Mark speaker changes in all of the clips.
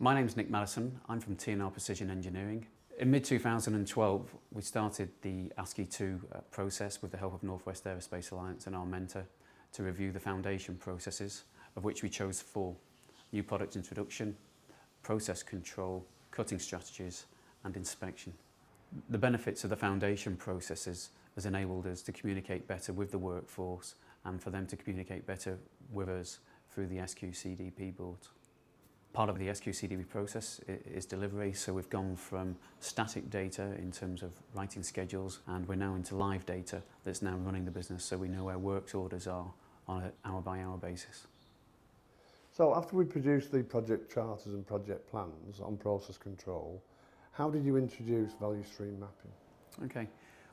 Speaker 1: My name's Nick Madison. I'm from T&R Precision Engineering. In mid-2012, we started the ASCE 2 process with the help of Northwest Aerospace Alliance and our mentor to review the foundation processes, of which we chose 4: new product introduction, process control, cutting strategies and inspection. The benefits of the foundation processes has enabled us to communicate better with the workforce and for them to communicate better with us through the SQCDP boards. Part of the SQCDP process is delivery, so we've gone from static data in terms of writing schedules, and we're now into live data that's now running the business, so we know where works orders are on an hour-by-hour basis.
Speaker 2: So after we produced the project charters and project plans on process control, how did you introduce value stream mapping?
Speaker 1: Okay,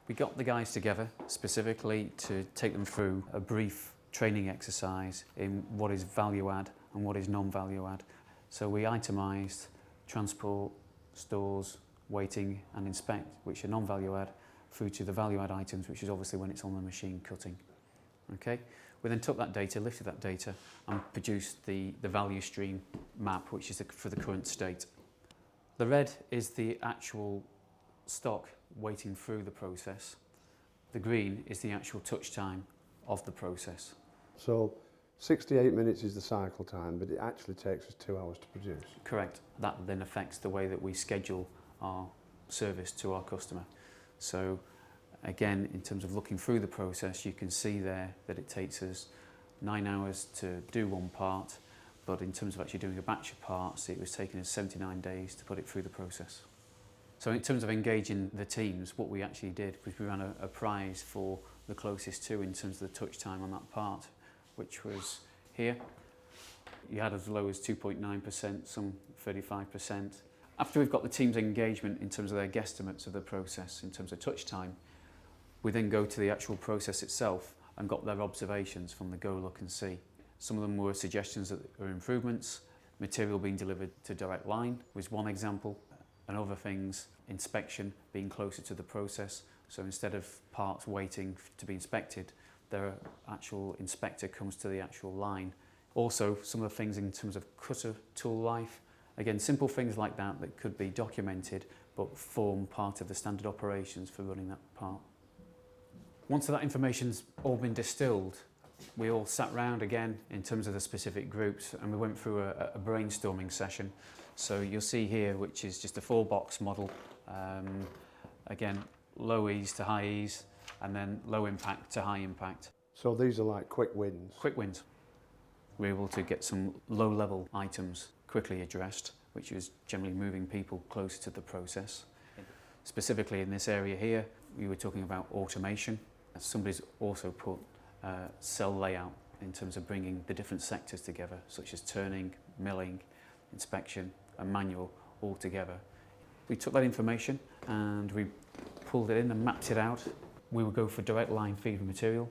Speaker 1: we got the guys together specifically to take them through a brief training exercise in what is value add and what is non-value add. So we itemised transport, stores, waiting and inspect, which are non-value add, through to the value add items, which is obviously when it's on the machine cutting. Okay, we then took that data, lifted that data and produced the value stream map, which is for the current state. The red is the actual stock waiting through the process. The green is the actual touch time of the process.
Speaker 2: So 68 minutes is the cycle time, but it actually takes us 2 hours to produce.
Speaker 1: Correct. That then affects the way that we schedule our service to our customer. So again, in terms of looking through the process, you can see there that it takes us 9 hours to do one part, but in terms of actually doing a batch of parts, it was taking us 79 days to put it through the process. So in terms of engaging the teams, what we actually did was we ran a prize for the closest to in terms of the touch time on that part, which was here. You had as low as 2.9%, some 35%. After we've got the team's engagement in terms of their guesstimates of the process, in terms of touch time, we then go to the actual process itself and got their observations from the go, look and see. Some of them were suggestions that were improvements. Material being delivered to direct line was one example, and other things, inspection being closer to the process. So instead of parts waiting to be inspected, their actual inspector comes to the actual line. Also, some of the things in terms of cutter tool life, again, simple things like that that could be documented but form part of the standard operations for running that part. Once that information's all been distilled, we all sat round again in terms of the specific groups and we went through a brainstorming session. So you'll see here, which is just a 4-box model. Again, low ease to high ease, and then low impact to high impact.
Speaker 2: So these are like quick wins?
Speaker 1: Quick wins. We're able to get some low-level items quickly addressed, which is generally moving people closer to the process. Specifically in this area here, we were talking about automation. Somebody's also put cell layout in terms of bringing the different sectors together, such as turning, milling, inspection and manual all together. We took that information and we pulled it in and mapped it out. We would go for direct line feed of material.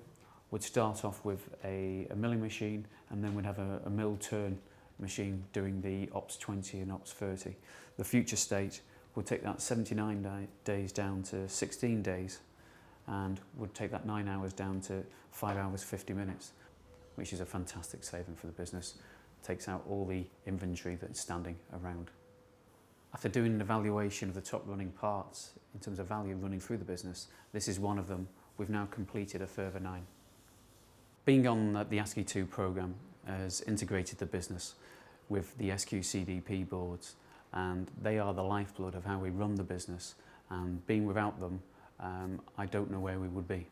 Speaker 1: We'd start off with a milling machine, and then we'd have a mill turn machine doing the Ops 20 and Ops 30. The future state would take that 79 days down to 16 days, and would take that 9 hours down to 5 hours 50 minutes, which is a fantastic saving for the business. Takes out all the inventory that's standing around. After doing an evaluation of the top running parts in terms of value running through the business, this is one of them. We've now completed a further 9. Being on the ASCE 2 programme has integrated the business with the SQCDP boards, and they are the lifeblood of how we run the business, and being without them, I don't know where we would be.